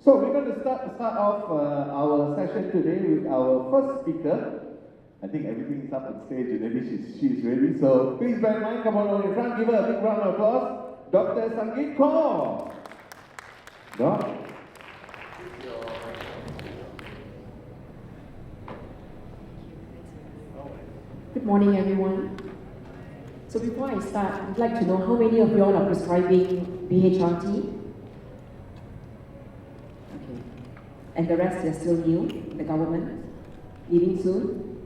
So we're going to start off our session today with our first speaker. I think everything is up on stage already. She's ready. So please bear in mind, come on over in front, give her a big round of applause. Dr. Sangeet Kaur. Doc. Good morning, everyone. So before I start, I'd like to know how many of you all are prescribing BHRT? Okay. And the rest are still new, the government? Leaving soon?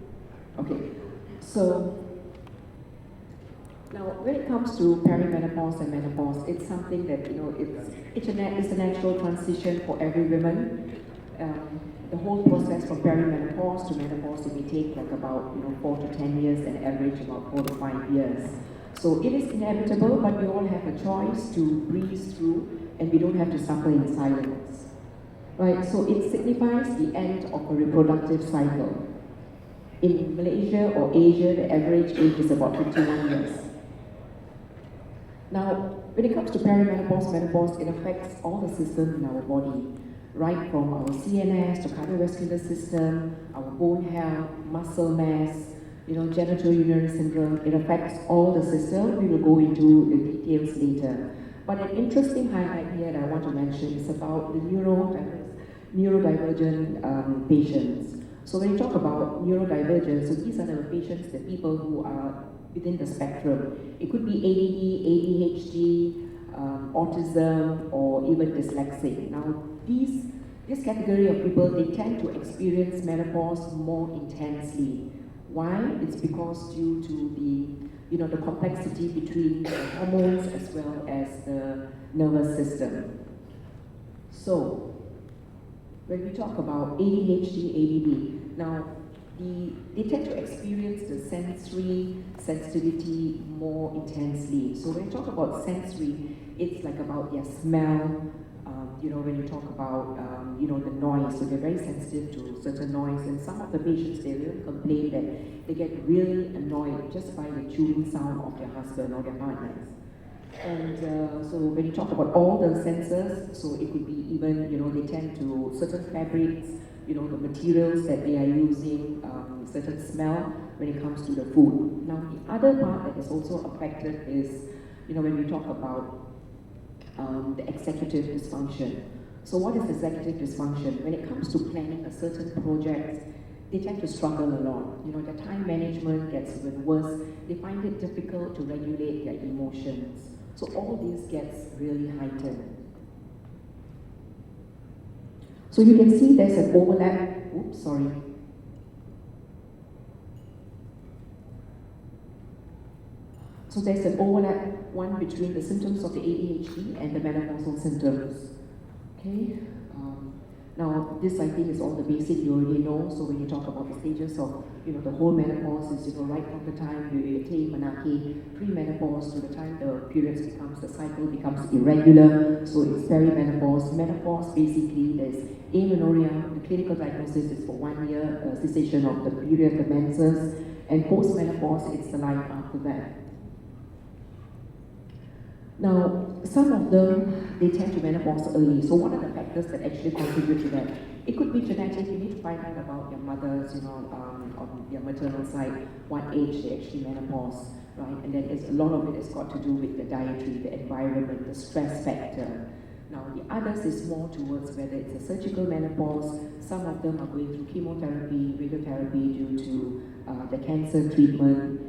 Okay. So, now when it comes to perimenopause and menopause, it's something that, it's a natural transition for every woman. The whole process from perimenopause to menopause, it may take like about 4 to 10 years and average about 4 to 5 years. So it is inevitable, but we all have a choice to breeze through and we don't have to suffer in silence. Right, so it signifies the end of a reproductive cycle. In Malaysia or Asia, the average age is about 51 years. Now, when it comes to perimenopause, menopause, it affects all the systems in our body. Right from our CNS to cardiovascular system, our bone health, muscle mass, genital urinary syndrome, it affects all the systems. We will go into the details later. But an interesting highlight here that I want to mention is about the neurodivergent patients. So when you talk about neurodivergent, so these are the patients, the people who are within the spectrum. It could be ADD, ADHD, autism, or even dyslexic. Now, this category of people, they tend to experience menopause more intensely. Why? It's because due to the complexity between the hormones as well as the nervous system. So, when we talk about ADHD, ADD, now they tend to experience the sensory sensitivity more intensely. So when you talk about sensory, it's like about their smell, when you talk about, the noise, so they're very sensitive to certain noise, and some of the patients, they really complain that they get really annoyed just by the chewing sound of their husband or their partners. And so when you talk about all the senses, so it could be even, they tend to certain fabrics, the materials that they are using, certain smell when it comes to the food. Now, the other part that is also affected is, when we talk about the executive dysfunction. So what is executive dysfunction? When it comes to planning a certain project, they tend to struggle a lot. Their time management gets even worse. They find it difficult to regulate their emotions. So all this gets really heightened. So you can see there's an overlap. Oops, sorry. So there's an overlap, one between the symptoms of the ADHD and the menopausal symptoms. Okay. Now, this I think is all the basic you already know. So when you talk about the stages of, the whole menopause is, right from the time you attain menarche, pre-menopause to the time the periods becomes, the cycle becomes irregular. So it's perimenopause. Menopause, basically, there's amenorrhea. The clinical diagnosis is for 1 year, cessation of the period, the menses, and post-menopause, it's the life after that. Now, some of them, they tend to menopause early. So what are the factors that actually contribute to that? It could be genetic. You need to find out about your mothers, on your maternal side, what age they actually menopause, right? And then a lot of it has got to do with the dietary, the environment, the stress factor. Now, the others is more towards whether it's a surgical menopause. Some of them are going through chemotherapy, radiotherapy due to the cancer treatment,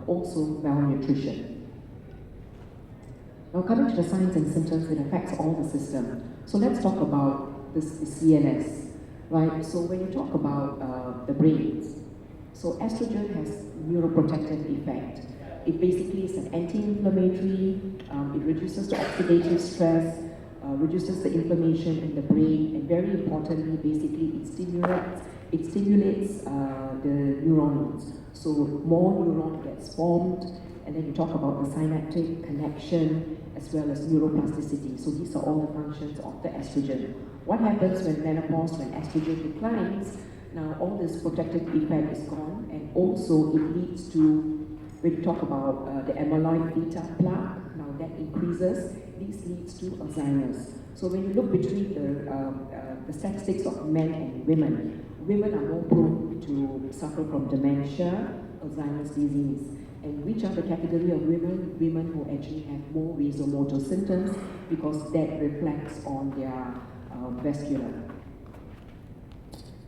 also malnutrition. Now, coming to the signs and symptoms, it affects all the system. So let's talk about the CNS, right? So when you talk about the brains, so estrogen has neuroprotective effect. It basically is an anti-inflammatory, it reduces the oxidative stress, reduces the inflammation in the brain, and very importantly, basically it stimulates the neurons. So more neuron gets formed, and then you talk about the synaptic connection as well as neuroplasticity. So these are all the functions of the estrogen. What happens when menopause, when estrogen declines? Now all this protective effect is gone, and also it leads to, when you talk about the amyloid beta plaque, now that increases, this leads to Alzheimer's. So when you look between the statistics of men and women, women are more prone to suffer from dementia, Alzheimer's disease. And which are the category of women? Women who actually have more vasomotor symptoms because that reflects on their vascular.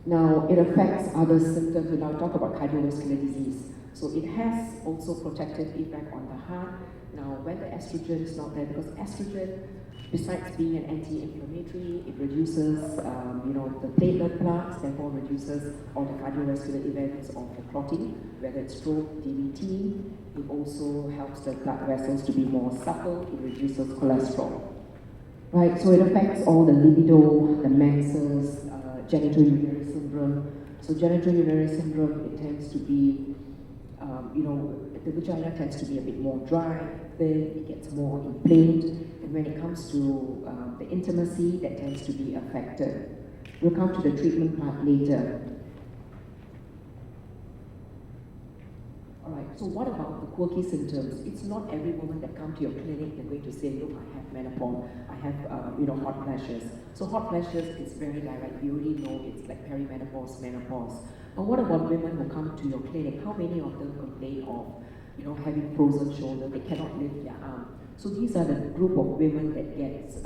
Now, it affects other symptoms, and I'll talk about cardiovascular disease. So it has also protective effect on the heart. Now, when the estrogen is not there, because estrogen, besides being an anti-inflammatory, it reduces, the platelet plaques, therefore reduces all the cardiovascular events of the clotting, whether it's stroke, DVT. It also helps the blood vessels to be more supple. It reduces cholesterol. Right, so it affects all the libido, the menses, genitourinary syndrome. So genitourinary syndrome, it tends to be, the vagina tends to be a bit more dry, thin, it gets more inflamed, and when it comes to the intimacy, that tends to be affected. We'll come to the treatment part later. Alright, so what about the quirky symptoms? It's not every woman that comes to your clinic they're going to say, look, I have menopause, I have hot flashes. So hot flashes is very direct. We already know it's like perimenopause, menopause. But what about women who come to your clinic? How many of them complain of having frozen shoulder, they cannot lift their arm? So these are the group of women that gets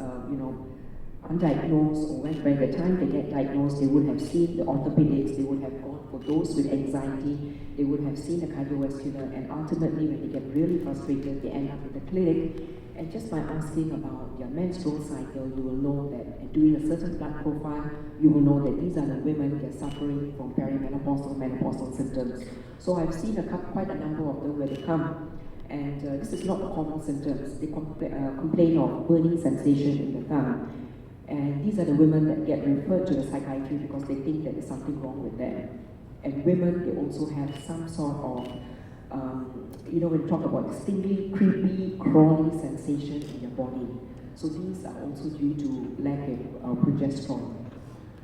undiagnosed, or when by the time they get diagnosed, they would have seen the orthopedics, they would have gone for those with anxiety, they would have seen the cardiovascular, and ultimately when they get really frustrated, they end up in the clinic. And just by asking about their menstrual cycle, you will know that, and doing a certain blood profile, you will know that these are the women that are suffering from perimenopausal, menopausal symptoms. So I've seen quite a number of them where they come, and this is not the common symptoms. They complain of burning sensation in the thumb. And these are the women that get referred to the psychiatry because they think that there's something wrong with them. And women, they also have some sort of, when we talk about stinging, creepy, crawly sensation in your body. So these are also due to lack of progesterone.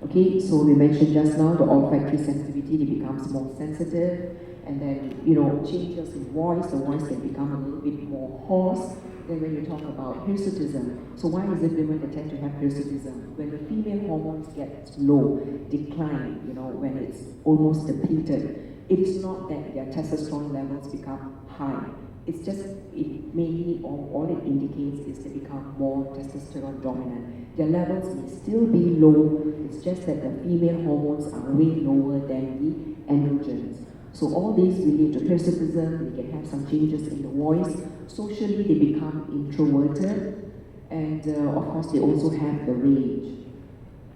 Okay, so we mentioned just now the olfactory sensitivity, it becomes more sensitive, and then, changes in voice, the voice can become a little bit more hoarse. Then when you talk about hirsutism, so why is it women that tend to have hirsutism? When the female hormones get low, decline, when it's almost depleted, it is not that their testosterone levels become high. It's just, mainly all it indicates is they become more testosterone dominant. Their levels may still be low, it's just that the female hormones are way lower than the androgens. So all these relate to hirsutism, they can have some changes in the voice. Socially, they become introverted, and of course, they also have the rage,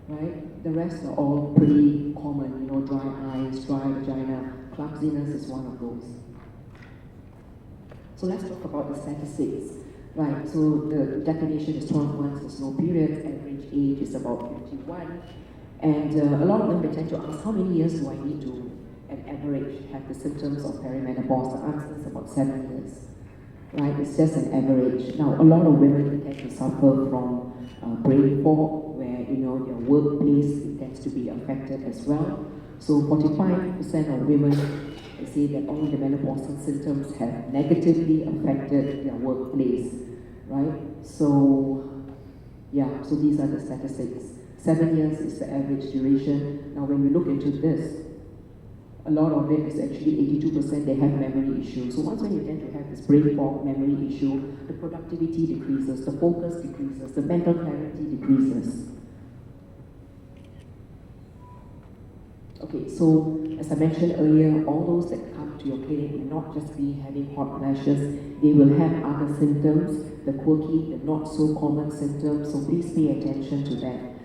right? The rest are all pretty common, dry eyes, dry vagina, clumsiness is one of those. So let's talk about the statistics, right? So the definition is 12 months, there's no period, average age is about 51, and a lot of them they tend to ask, how many years do I need to, an average, have the symptoms of perimenopause? The answer is about 7 years. Right, it's just an average. Now, a lot of women tend to suffer from brain fog, where their workplace tends to be affected as well. So 45% of women say that all the menopausal symptoms have negatively affected their workplace. Right? So, so these are the statistics. 7 years is the average duration. Now, when we look into this, a lot of it is actually 82% they have memory issues. So once when you tend to have this brain fog memory issue, the productivity decreases, the focus decreases, the mental clarity decreases. Okay, so as I mentioned earlier, all those that come to your clinic will not just be having hot flashes, they will have other symptoms, the quirky, the not so common symptoms, so please pay attention to that.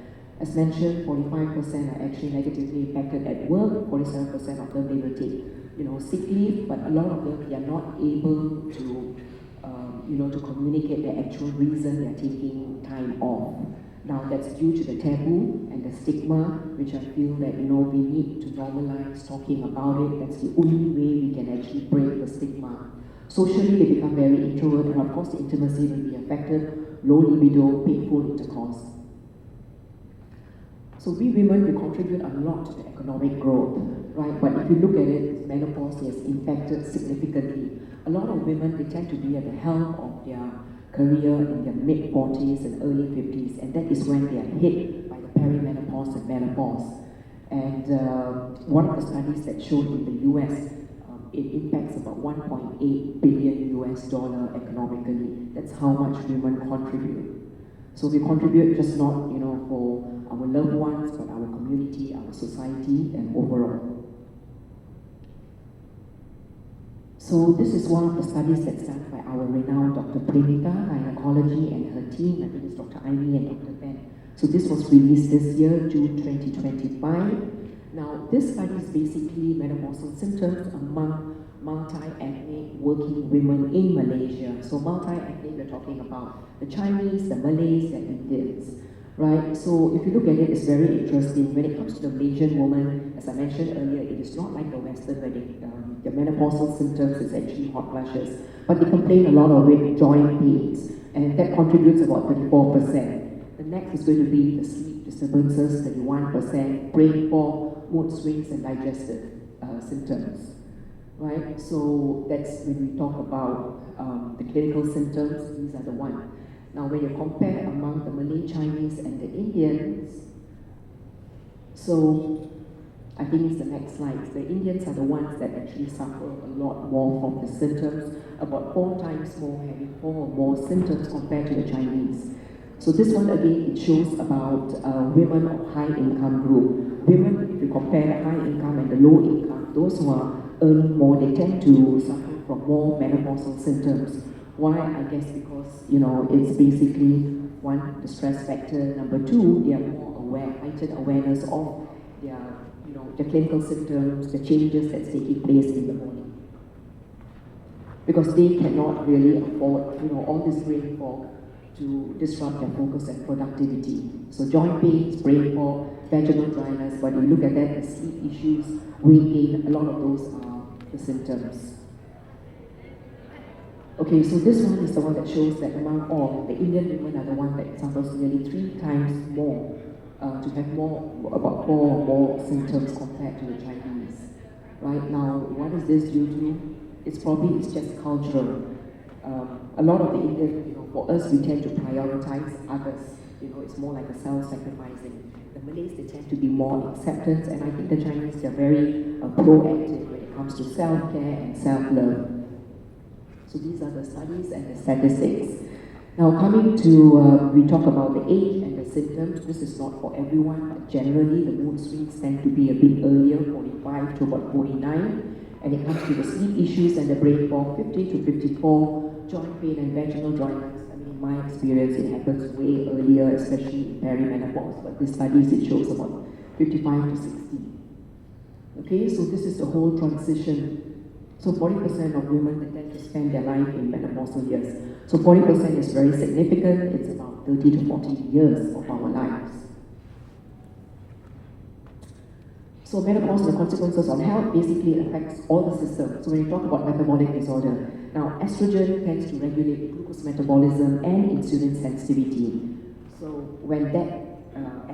As mentioned, 45% are actually negatively impacted at work, 47% of them they will take, sick leave, but a lot of them they are not able to, to communicate the actual reason they are taking time off. Now that's due to the taboo and the stigma, which I feel that we need to normalize talking about it. That's the only way we can actually break the stigma. Socially, they become very introverted, and of course the intimacy will be affected, low libido, painful intercourse. So we women, we contribute a lot to the economic growth, right? But if you look at it, menopause has impacted significantly. A lot of women, they tend to be at the helm of their career in their mid-40s and early 50s, and that is when they are hit by the perimenopause and menopause. And one of the studies that showed in the US, it impacts about $1.8 billion economically. That's how much women contribute. So we contribute just not, for our loved ones, but our community, our society, and overall. So this is one of the studies that's done by our renowned Dr. Premita, gynecology, and her team. I think it's Dr. Ivy and Dr. Ben. So this was released this year, June 2025. Now, this study is basically menopausal symptoms among multi-ethnic working women in Malaysia. So multi-ethnic, we're talking about the Chinese, the Malays, and Indians. Right, so if you look at it, it's very interesting. When it comes to the Malaysian woman, as I mentioned earlier, it is not like the Western where the menopausal symptoms is actually hot flashes, but they complain a lot of with joint pains, and that contributes about 34%. The next is going to be the sleep disturbances, 31%, brain fog, mood swings, and digestive symptoms. Right, so that's when we talk about the clinical symptoms. These are the ones. Now, when you compare among the Malay, Chinese, and the Indians, so I think it's the next slide. The Indians are the ones that actually suffer a lot more from the symptoms, about 4 times more, having 4 or more symptoms compared to the Chinese. So this one again, it shows about women of high income group. Women, if you compare the high income and the low income, those who are earning more, they tend to suffer from more menopausal symptoms. Why? I guess because, it's basically, one, the stress factor. Number 2, they are more aware, heightened awareness of their, the clinical symptoms, the changes that's taking place in the morning. Because they cannot really afford, all this brain fog to disrupt their focus and productivity. So joint pains, brain fog, vaginal dryness, but you look at that, the sleep issues, weight gain, a lot of those are the symptoms. Okay, so this one is the one that shows that among all, the Indian women are the one that suffers nearly 3 times more, to have about 4 or more symptoms compared to the Chinese. Right now, what is this due to? It's just cultural. A lot of the Indian, for us, we tend to prioritize others. It's more like a self-sacrificing. The Malays, they tend to be more acceptance, and I think the Chinese, they're very proactive when it comes to self-care and self-love. So these are the studies and the statistics. Now coming to, we talk about the age and the symptoms. This is not for everyone, but generally the mood swings tend to be a bit earlier, 45 to about 49. And it comes to the sleep issues and the brain fog, 50 to 54, joint pain and vaginal dryness. I mean, in my experience, it happens way earlier, especially in perimenopause. But the studies, it shows about 55 to 60. Okay, so this is the whole transition. So 40% of women that tend to spend their life in menopausal years. So 40% is very significant. It's about 30 to 40 years of our lives. So menopause and the consequences on health basically affects all the systems. So when you talk about metabolic disorder, now estrogen tends to regulate glucose metabolism and insulin sensitivity. So when that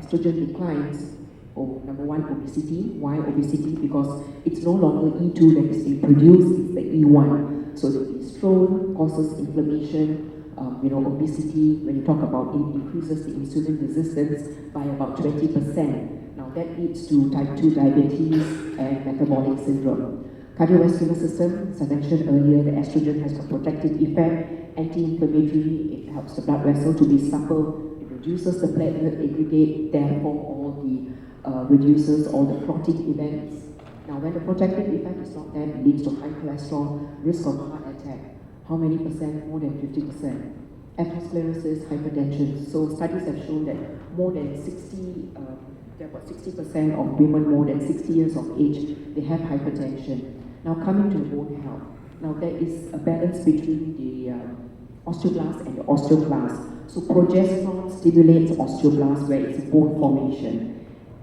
estrogen declines, number 1, obesity. Why obesity? Because it's no longer E2 that is being produced, it's the E1. So the estrone causes inflammation, obesity. When you talk about it, increases the insulin resistance by about 20%. Now that leads to type 2 diabetes and metabolic syndrome. Cardiovascular system, as I mentioned earlier, the estrogen has a protective effect, anti-inflammatory, it helps the blood vessel to be supple, it reduces the platelet aggregate, therefore all the reduces all the clotting events. Now, when the protective effect is not there, it leads to high cholesterol, risk of heart attack. How many percent? More than 50%. Atherosclerosis, hypertension. So studies have shown that more than 60% of women more than 60 years of age, they have hypertension. Now, coming to bone health. Now, there is a balance between the osteoblasts and the osteoclasts. So progesterone stimulates osteoblasts where it's bone formation.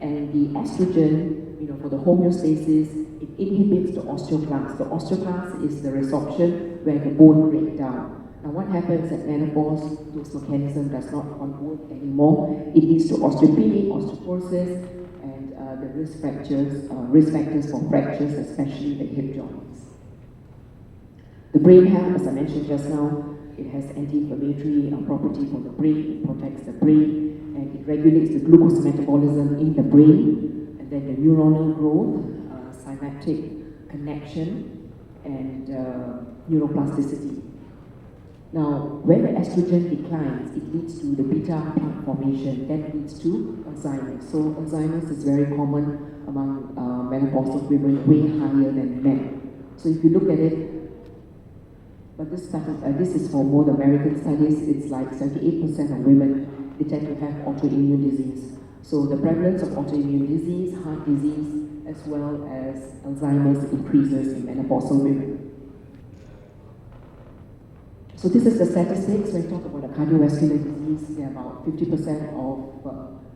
And the estrogen, for the homeostasis, it inhibits the osteoclast. The osteoclast is the resorption where the bone breaks down. Now what happens at menopause, this mechanism does not work anymore. It leads to osteopenia, osteoporosis, and the risk factors for fractures, especially the hip joints. The brain health, as I mentioned just now, It has anti-inflammatory property for the brain, it protects the brain, and it regulates the glucose metabolism in the brain, and then the neuronal growth, synaptic connection, and neuroplasticity. Now, when the estrogen declines, it leads to the beta plaque formation, that leads to Alzheimer's. So Alzheimer's is very common among menopausal women, way higher than men. So if you look at it, but this is for more American studies, it's like 78% of women, they tend to have autoimmune disease. So the prevalence of autoimmune disease, heart disease, as well as Alzheimer's increases in menopausal women. So this is the statistics. When we talk about the cardiovascular disease, there are about 50% of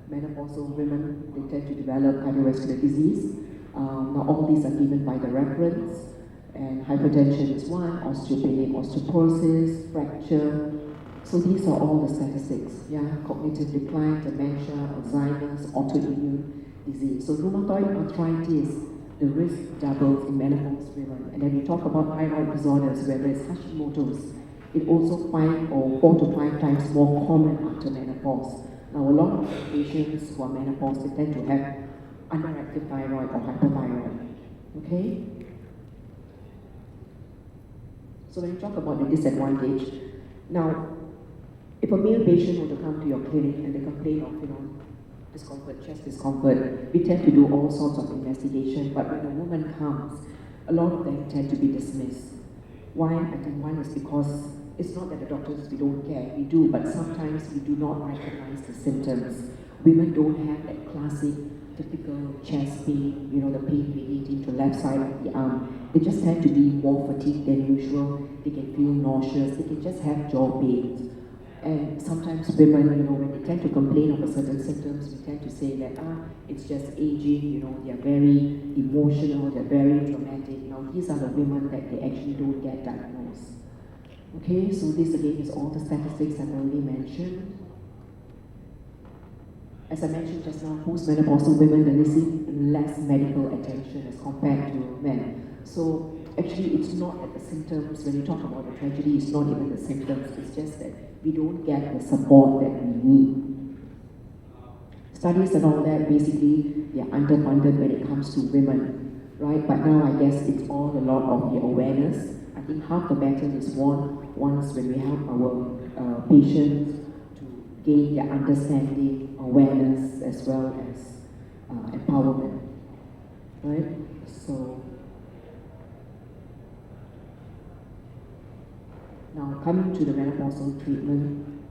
menopausal women, they tend to develop cardiovascular disease. Now all these are given by the reference. And hypertension is one, osteopenic osteoporosis, fracture. So these are all the statistics. Yeah, cognitive decline, dementia, Alzheimer's, autoimmune disease. So rheumatoid arthritis, the risk doubles in menopause women. And then we talk about thyroid disorders, where there's Hashimoto's. It also 4 to 5 times more common after menopause. Now a lot of patients who are menopause, they tend to have underactive thyroid or hypothyroid. Okay? So when you talk about the disadvantage, now, if a male patient were to come to your clinic and they complain of, discomfort, chest discomfort, we tend to do all sorts of investigation, but when a woman comes, a lot of them tend to be dismissed. Why? I think one is because it's not that the doctors, we don't care, we do, but sometimes we do not recognize the symptoms. Women don't have that classic typical chest pain, the pain radiating to the left side of the arm. They just tend to be more fatigued than usual. They can feel nauseous. They can just have jaw pains. And sometimes women, when they tend to complain of certain symptoms, we tend to say that, it's just aging, they are very emotional, they're very dramatic. Now, these are the women that they actually don't get diagnosed. Okay, so this again is all the statistics I've already mentioned. As I mentioned just now, postmenopausal women, they receive less medical attention as compared to men. So actually, it's not that the symptoms, when you talk about the tragedy, it's not even the symptoms, it's just that we don't get the support that we need. Studies and all that, basically, they are underfunded when it comes to women, right? But now I guess it's all a lot of the awareness. I think half the battle is won once when we help our patients to gain their understanding, awareness, as well as empowerment, right? So, now coming to the menopausal treatment.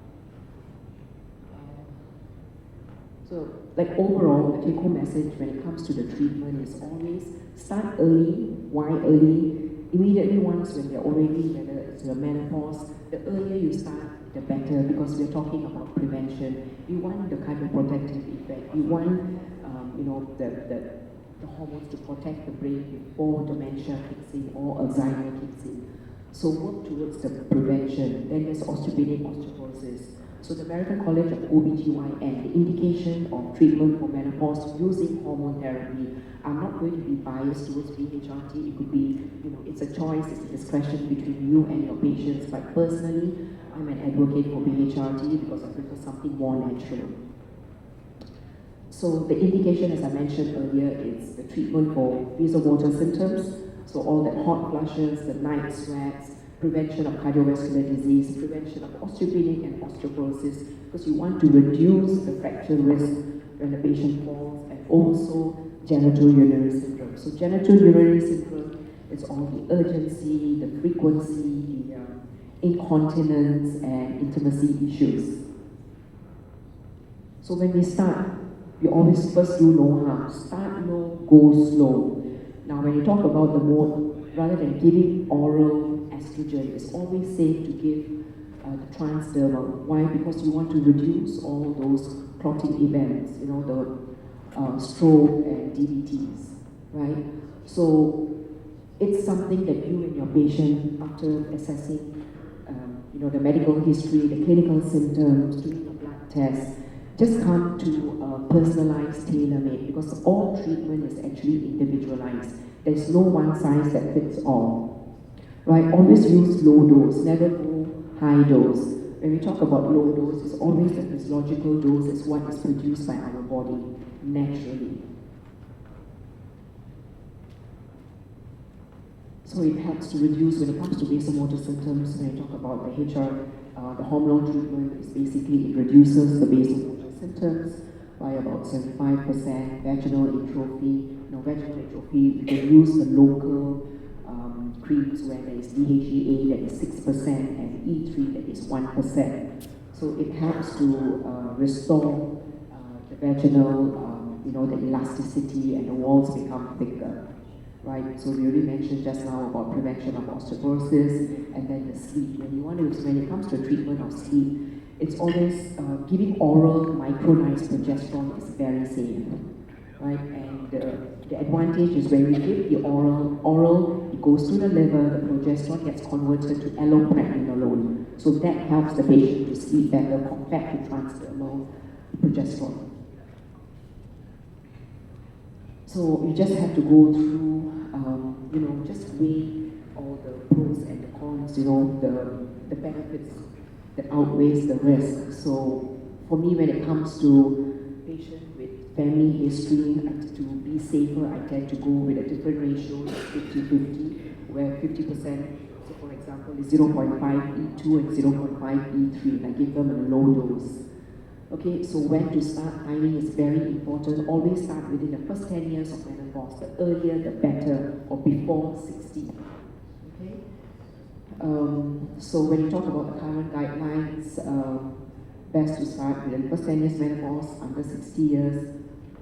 So, like overall, the take-home message when it comes to the treatment is always start early. Why early? Immediately once when they're already, whether it's your menopause, the earlier you start, the better, because we're talking about prevention. You want the cardioprotective effect. You want, the hormones to protect the brain before dementia kicks in or Alzheimer's kicks in. So work towards the prevention. Then there's osteopenic osteoporosis. So the American College of OBGYN, the indication of treatment for menopause using hormone therapy. I'm not going to be biased towards BHRT. It could be, it's a choice, it's a discretion between you and your patients. But personally, I'm an advocate for BHRT because I prefer something more natural. So the indication, as I mentioned earlier, is the treatment for vasomotor symptoms. So all the hot flushes, the night sweats, prevention of cardiovascular disease, prevention of osteopenic and osteoporosis, because you want to reduce the fracture risk when the patient falls, and also genitourinary syndrome. So genitourinary syndrome is all the urgency, the frequency, the incontinence, and intimacy issues. So when we start, we always first do no harm. Start low, go slow. Now when you talk about the mode, rather than giving oral estrogen, it's always safe to give the transdermal. Why? Because you want to reduce all those clotting events, the stroke and DVTs, right? So it's something that you and your patient, after assessing, the medical history, the clinical symptoms, doing a blood test, just come to a personalized, tailor-made, because all treatment is actually individualized. There's no one size that fits all, right? Always use low dose, never go high dose. When we talk about low dose, it's always the physiological dose is what is produced by our body naturally. So it helps to reduce, when it comes to vasomotor symptoms, when I talk about the the hormonal treatment, is basically it reduces the vasomotor symptoms by about 75%. Vaginal atrophy, vaginal atrophy, you can use the local creams where there is DHEA that is 6% and E3 that is 1%. So it helps to restore the vaginal, the elasticity, and the walls become thicker. Right, so we already mentioned just now about prevention of osteoporosis, and then the sleep. When it comes to treatment of sleep, it's always giving oral micronized progesterone is very safe, right? And the advantage is when we give the oral, it goes to the liver, the progesterone gets converted to allopregnanolone. So that helps the patient to sleep better compared to transdermal progesterone. So you just have to go through, just weigh all the pros and the cons, the benefits that outweighs the risk. So for me, when it comes to patients with family history, to be safer, I tend to go with a different ratio, 50-50, where 50%, so for example, is 0.5 E2 and 0.5 E3, and I give them a low dose. Okay, so when to start, timing is very important. Always start within the first 10 years of menopause. The earlier, the better, or before 60. Okay? So when you talk about the current guidelines, best to start within the first 10 years menopause, under 60 years.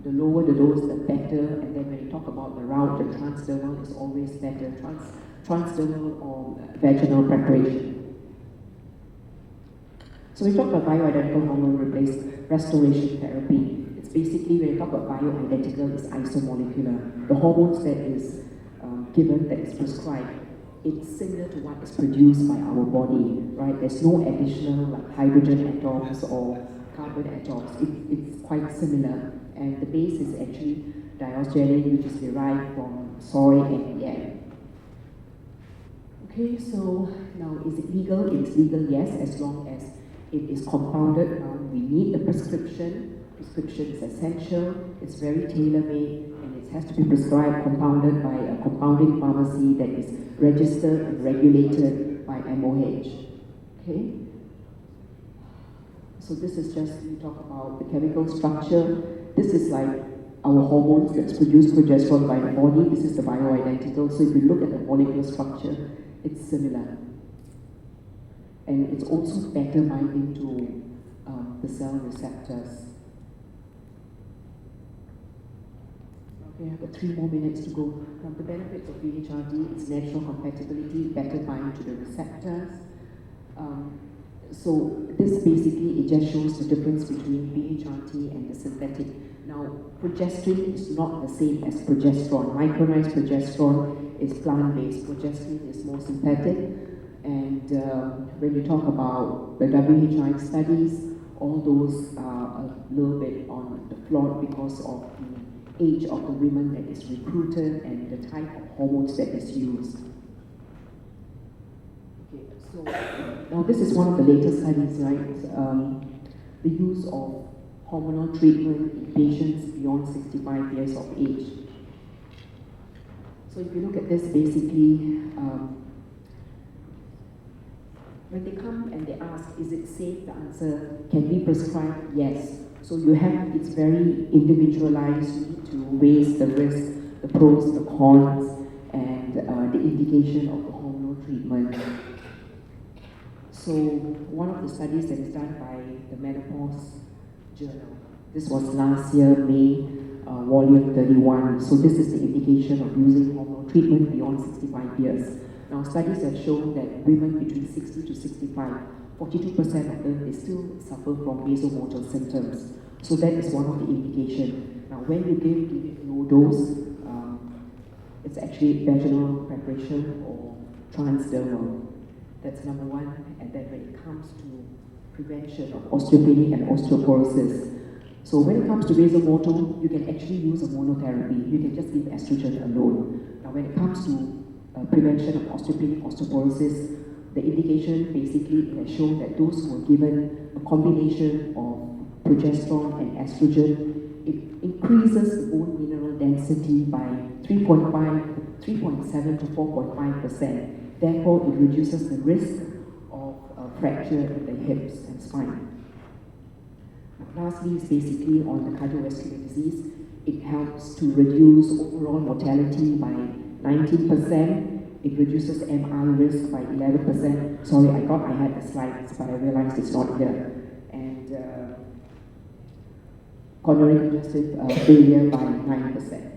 The lower the dose, the better. And then when you talk about the route, the transdermal is always better. Transdermal or vaginal preparation. So we talk about bioidentical hormone restoration therapy. It's basically, when we talk about bioidentical, it's isomolecular. The hormones that is given, that is prescribed, it's similar to what is produced by our body, right? There's no additional like hydrogen atoms or carbon atoms. It's quite similar. And the base is actually diosgenin, which is derived from soy and yam. Okay, so now is it legal? It's legal, yes, as long as it is compounded. Now we need the prescription. Prescription is essential. It's very tailor-made, and it has to be prescribed, compounded by a compounding pharmacy that is registered and regulated by MOH. Okay. So this is just, we talk about the chemical structure. This is like our hormones that's produce progesterone by the body. This is the bioidentical. So if you look at the molecular structure, it's similar. And it's also better binding to the cell receptors. Okay, I've got 3 more minutes to go. The benefits of BHRT, it's natural compatibility, better bind to the receptors. So this basically, it just shows the difference between BHRT and the synthetic. Now, progesterone is not the same as progesterone. Micronized progesterone is plant-based. Progesterone is more synthetic. And when you talk about the WHI studies, all those are a little bit on the floor because of the age of the women that is recruited and the type of hormones that is used. Okay, so now this is one of the latest studies, right? The use of hormonal treatment in patients beyond 65 years of age. So if you look at this, basically, when they come and they ask, is it safe? The answer, can we prescribe? Yes. So you have, it's very individualized. You need to weigh the risk, the pros, the cons, and the indication of the hormonal treatment. So one of the studies that is done by the Menopause Journal, this was last year, May, volume 31. So this is the indication of using hormonal treatment beyond 65 years. Now, studies have shown that women between 60 to 65, 42% of them, they still suffer from vasomotor symptoms. So that is one of the indications. Now, when you give it low dose, it's actually vaginal preparation or transdermal. That's number one. And then when it comes to prevention of osteopenia and osteoporosis, so when it comes to vasomotor, you can actually use a monotherapy. You can just give estrogen alone. Now, when it comes to prevention of osteopenia, osteoporosis, The indication basically has shown that those who are given a combination of progesterone and estrogen, it increases the bone mineral density by 3.7 to 4.5%. Therefore, it reduces the risk of fracture in the hips and spine. Lastly, is basically on the cardiovascular disease. It helps to reduce overall mortality by 19%. It reduces MI risk by 11%. Sorry, I thought I had the slides, but I realized it's not here. And coronary congestive failure by 9%.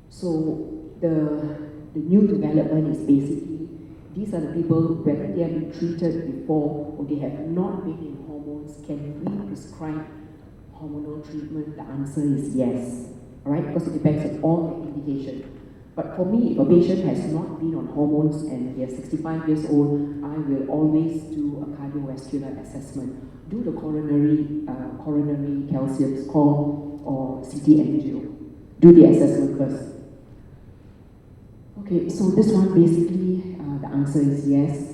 So the new development is basically, these are the people, whether they have been treated before or they have not been in hormones, can we prescribe hormonal treatment? The answer is yes, all right? Because it depends on all the indication. But for me, if a patient has not been on hormones and they're 65 years old, I will always do a cardiovascular assessment. Do the coronary calcium score or CT angio. Do the assessment first. Okay, so this one basically, the answer is yes.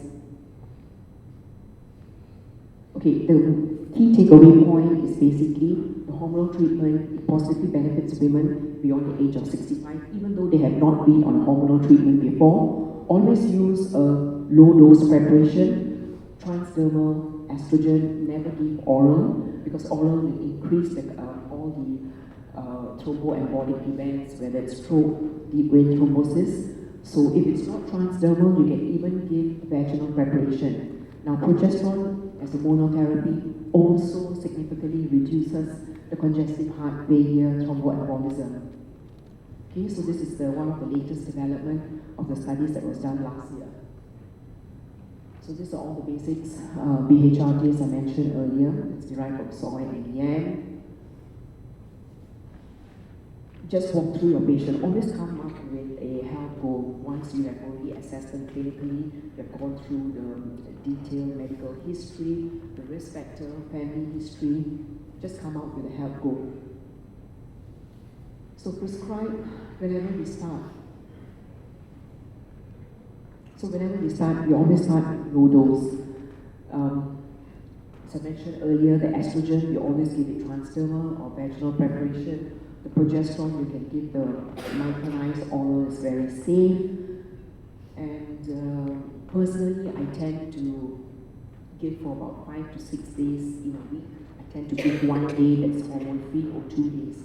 Okay, the key takeaway point is basically the hormonal treatment positively benefits women beyond the age of 65, even though they have not been on hormonal treatment before. Always use a low-dose preparation, transdermal estrogen, never give oral, because oral will increase all the thromboembolic events, whether it's stroke, deep vein thrombosis. So if it's not transdermal, you can even give vaginal preparation. Now, progesterone as a monotherapy also significantly reduces the congestive heart failure thromboembolism. Okay, so this is one of the latest development of the studies that was done last year. So these are all the basics. BHRT, as I mentioned earlier, it's derived from soy and yam. Just walk through your patient. Always come up with a health goal once you have already assessed them clinically, you have gone through the detailed medical history, the risk factor, family history. Just come up with a health goal. So prescribe whenever we start. So whenever we start, we always start with low dose. As I mentioned earlier, the estrogen, we always give it transdermal or vaginal preparation. The progesterone, you can give the micronized oral, is very safe. And personally, I tend to give for about 5 to 6 days in a week. I tend to give 1 day that's hormone-free or 2 days.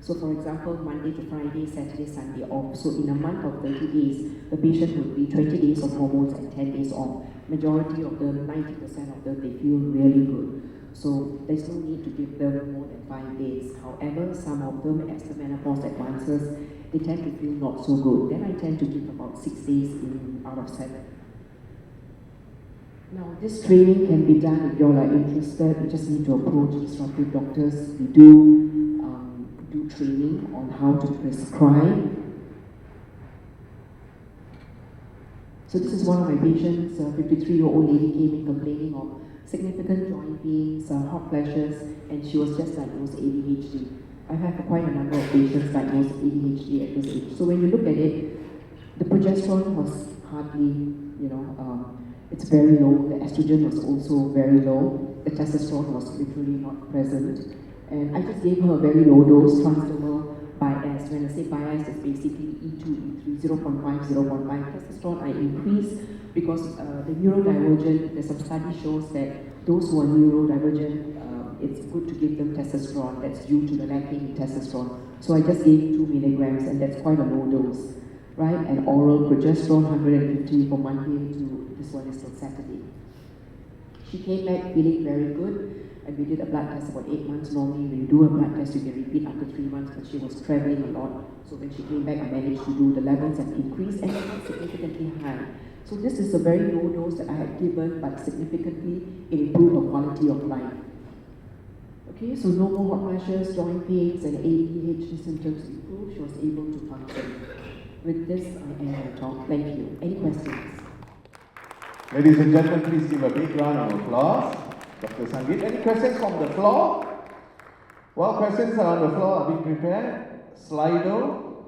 So for example, Monday to Friday, Saturday, Sunday off. So in a month of 30 days, the patient would be 20 days of hormones and 10 days off. Majority of them, 90% of them, they feel really good. So there's no need to give them more than 5 days. However, some of them, as the menopause advances, they tend to feel not so good. Then I tend to give about 6 days out of 7. Now, this training can be done if you all are interested. You just need to approach disruptive doctors. We do training on how to prescribe. So this is one of my patients, a 53-year-old lady came in complaining of significant joint pains, hot flashes, and she was just diagnosed ADHD. I've had quite a number of patients diagnosed with ADHD at this age. So when you look at it, the progesterone was hardly, it's very low. The estrogen was also very low. The testosterone was literally not present. And I just gave her a very low dose transdermal bias. When I say bias, it's basically E2, E3, 0.5, 0.5. Testosterone I increase because the neurodivergent, there's some study shows that those who are neurodivergent, it's good to give them testosterone. That's due to the lacking in testosterone. So I just gave 2 milligrams, and that's quite a low dose, right? And oral progesterone 150 from Monday to this one is till Saturday. She came back feeling very good. And we did a blood test about 8 months. Normally, when you do a blood test, you can repeat after 3 months, but she was traveling a lot. So when she came back, I managed to do the levels have increased and not significantly high. So this is a very low dose that I had given, but significantly it improved her quality of life. Okay, so no more hot flashes, joint pains, and ADHD symptoms improved. She was able to function. With this, I end my talk. Thank you. Any questions? Ladies and gentlemen, please give a big round of applause. Dr. Sangeet, any questions from the floor? Well, questions are on the floor are being prepared. Slido.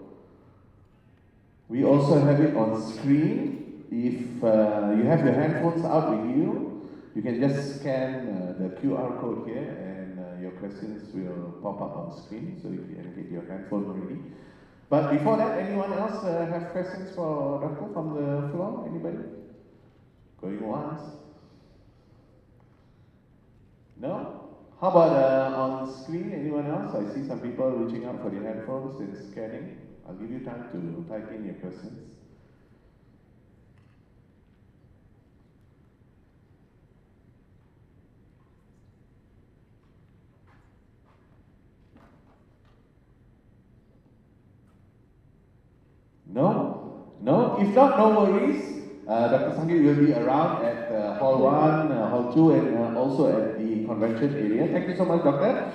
We also have it on screen. if you have your handphones out with you, you can just scan the QR code here and your questions will pop up on screen, so you can get your handphone ready. But before that, anyone else have questions for Dr. from the floor? Anybody? Going once? No? How about on screen, anyone else? I see some people reaching out for their headphones and scanning. I'll give you time to type in your questions. No? No? If not, no worries. Dr. Sangeet will be around at Hall 1, Hall 2, and also at the convention area. Thank you so much, Doctor.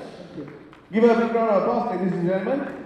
Give a big round of applause, ladies and gentlemen.